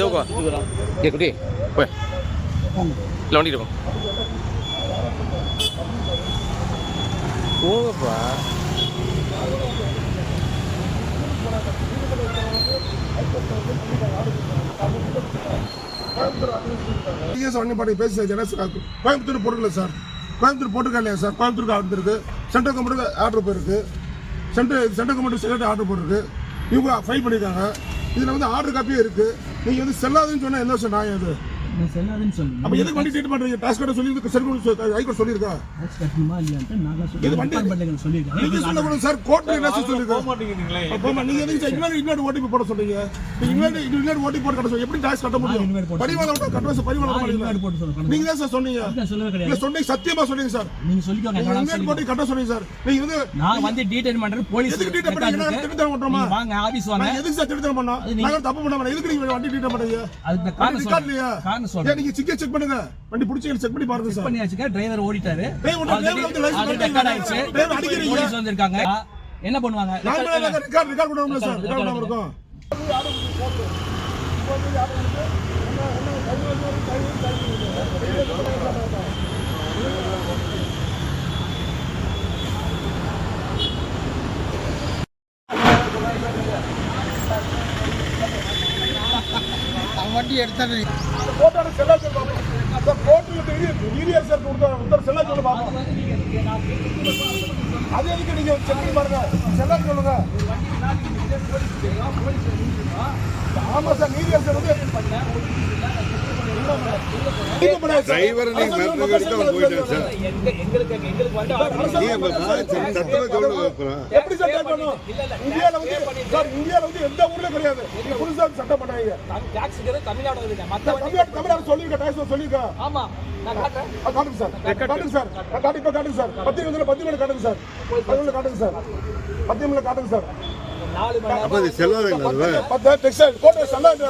Logo ஏ குட்டி போய் இல்லை வண்டி இருக்கும் போகப்பா. கோயம்புத்தூர் போட்டுக்கல சார், கோயம்புத்தூர் போட்டுக்கா இல்லையா சார்? கோயம்புத்தூருக்கு ஆர்டர் இருக்கு, சென்ட்ரல் கவர்மெண்ட்டுக்கு ஆர்டர் போயிருக்கு, சென்ட்ரல் கவர்மெண்ட் செக்ரட்டரி ஆர்டர் போட்டிருக்கு, இவங்க ஃபைல் பண்ணியிருக்காங்க. இதில் வந்து ஆர்டர் காப்பியே இருக்கு. நீங்கள் வந்து செல்லாதுன்னு சொன்னால் என்ன சார் நியாயம் அது? அப்ப எதுக்கு வண்டி ட்ரீட் பண்றீங்க? டாக்ஸ் கட்ட சொல்லி ஹைகோர்ட் சொல்லிருக்கா? டாக்ஸ் கட்டணுமா இல்லையான்னு நாங்க சொல்லிருக்கோம். நீங்க சொல்லணும் சார், கோர்ட் என்ன சொல்லிருக்கா? போமா நீங்க எதுக்கு இன்வெர்ட் ஓடிபி போட சொல்றீங்க? இன்வெர்ட் ஓடிபி போட கட்ட சொல்லி எப்படி டாக்ஸ் கட்ட முடியும்? பரிமாணம் கட்ட பரிமாணம் பண்ணுங்க. நீங்க தான் சார் சொன்னீங்க. இல்ல சொன்னீங்க, சத்தியமா சொன்னீங்க சார். நீங்க சொல்லிக்கோங்க. இன்வெர்ட் போடி கட்ட சொன்னீங்க சார். நீங்க வந்து நான் வந்து டீடைல் பண்றேன். போலீஸ் எதுக்கு டீடைல் பண்றீங்க? திருத்தம் பண்றோமா? வாங்க ஆபீஸ் வாங்க. எதுக்கு சார் திருத்தம் பண்ணா? நாங்க தப்பு பண்ணாம எதுக்கு நீங்க வண்டி டீடைல் பண்றீங்க? அதுக்கு காரணம் சொல்லுங்க. நீங்க செக் பண்ணுங்க, வண்டி புடிச்சு செக் பண்ணி பாருங்க சார். பண்ணியாச்சுங்க. டிரைவர் ஓடிட்டாரு. போலீஸ் வந்திருக்காங்க. என்ன பண்ணுவாங்க? ரெக்கார்ட் பண்ணுவாங்க சார். ரெக்கார்ட் பண்ணாம இருக்கும். வண்டி எடுத்தாரு போட்டாரு செல்லாச்சு சார். கோர்ட்டுக்கு நீதியர் சார் கொடுத்த செல்லாச்சு சொல்ல பாப்போம். அது எதுக்கு நீங்க செக் பண்ணி பாருங்க, செல்லாச்சு சொல்லுங்க. ஆமா சார், நீதியர் சார் வந்து டிரைவர் எப்படி சார் கேட்கணும்? இந்தியால வந்து எந்த ஊர்ல கிடையாது. புதுசா சட்டம் பண்ணாங்க. தமிழ்நாடு சொல்லிருக்க, டாக்ஸ் சொல்லிருக்க. ஆமா நான் காட்டுறேன். காட்டுங்க சார், காட்டுங்க சார், காட்டுங்க சார். 10 காட்டுங்க சார், 10 காட்டுங்க சார், 10 காட்டுங்க சார். 4 மணி அப்ப இது செல்லாதுங்களா? 10 டெக்ஸ்டைல் போட்டோ செல்லாது.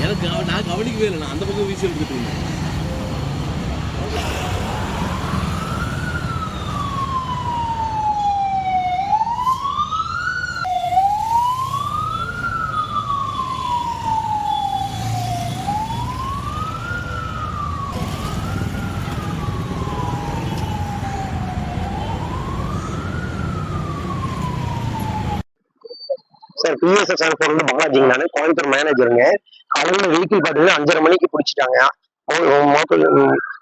எனக்கு நான் கவனிக்கவே இல்லை. நான் அந்த பக்கம் வீசி எடுத்துட்டு இருந்தேன். சார் பிஎஸ்எஸ் வந்து பாலாஜிங்க, நானு கோயம்புத்தூர் மேனேஜருங்க. காலையில வெஹிக்கிள் பாத்தீங்கன்னா 5:30 மணிக்கு பிடிச்சிட்டாங்க.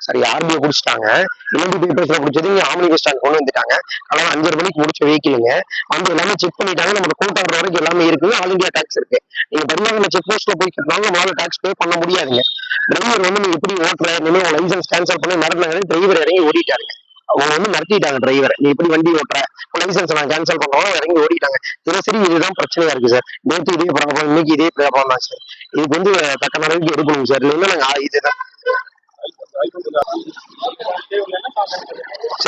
சாரி ஆர்பிஐ பிடிச்சிட்டாங்க. இலங்கை பேப்பர்ஸ்ல பிடிச்சது ஆம்னி பஸ் ஸ்டாண்ட் கொண்டு வந்துட்டாங்க. காலையில 5:30 மணிக்கு முடிச்ச வெஹிக்கிளுங்க. வந்து எல்லாமே செக் பண்ணிட்டாங்க. நம்ம கோர்ட் ஆர்டர் வரைக்கும் எல்லாமே இருக்குது. ஆல் இந்தியா டாக்ஸ் இருக்கு. நீங்க பதினாறு செக் போஸ்ட்ல போய் கட்டினாலும் நம்மளால டாக்ஸ் பே பண்ண முடியாதுங்க. டிரைவர் வந்து நீங்க எப்படி ஓட்டுற, நீங்க லைசன்ஸ் கேன்சல் பண்ணி நடந்தாங்க. டிரைவர் இறங்கி ஓடிட்டாருங்க. அவங்க வந்து நடத்திட்டாங்க டிரைவரை. நீ எப்படி வண்டி ஓட்டுற, லைசன்ஸ் நான் கேன்சல் பண்ணுவோம், இறங்கி ஓடிட்டாங்க. தினசரி இதுதான் பிரச்சனையா இருக்கு சார். நேற்று இதே ப்ராப்ளம், இன்னைக்கு இதே ப்ராப்ளம் தான் சார். இதுக்கு வந்து தக்க நடவடிக்கை எடுக்கணும் சார். இல்லைன்னா நாங்க இதுதான் சார்.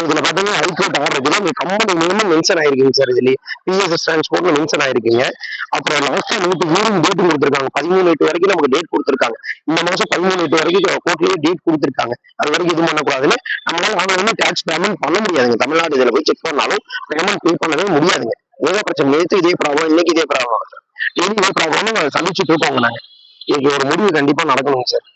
இதுல பாத்தீங்கன்னா ஹைகோர்ட் ஆர்டர் இருக்குன்னா இந்த கம்பெனி மூலமும் மென்ஷன் ஆயிருக்குங்க சார். இதுலயே பிஎஸ்எஸ் டிரான்ஸ்போர்ட்ல மென்ஷன் ஆயிருக்குங்க. அப்புறம் லாஸ்டா நேற்று ஹியரிங் டேட் கொடுத்துருக்காங்க. 13/8 வரைக்கும் நமக்கு டேட் கொடுத்துருக்காங்க. இந்த மாசம் 13/8 வரைக்கும் கோர்ட்லயே டேட் கொடுத்துருக்காங்க. அது வரைக்கும் இது பண்ணக்கூடாதுன்னு. நம்மளால அவங்க டாக்ஸ் பேமெண்ட் பண்ண முடியாதுங்க. தமிழ்நாடு இதுல போய் செக் பண்ணாலும் பேமெண்ட் பே பண்ணவே முடியாதுங்க. ஏதோ பிரச்சனை. நேற்று இதே ப்ராப்ளம், இன்னைக்கு இதே ப்ராப்ளம் சார். டெய்லி இதே ப்ராப்ளம் சந்திச்சுட்டு இருக்கோங்க. நாங்க இதுக்கு ஒரு முடிவு கண்டிப்பா நடக்கணுங்க சார்.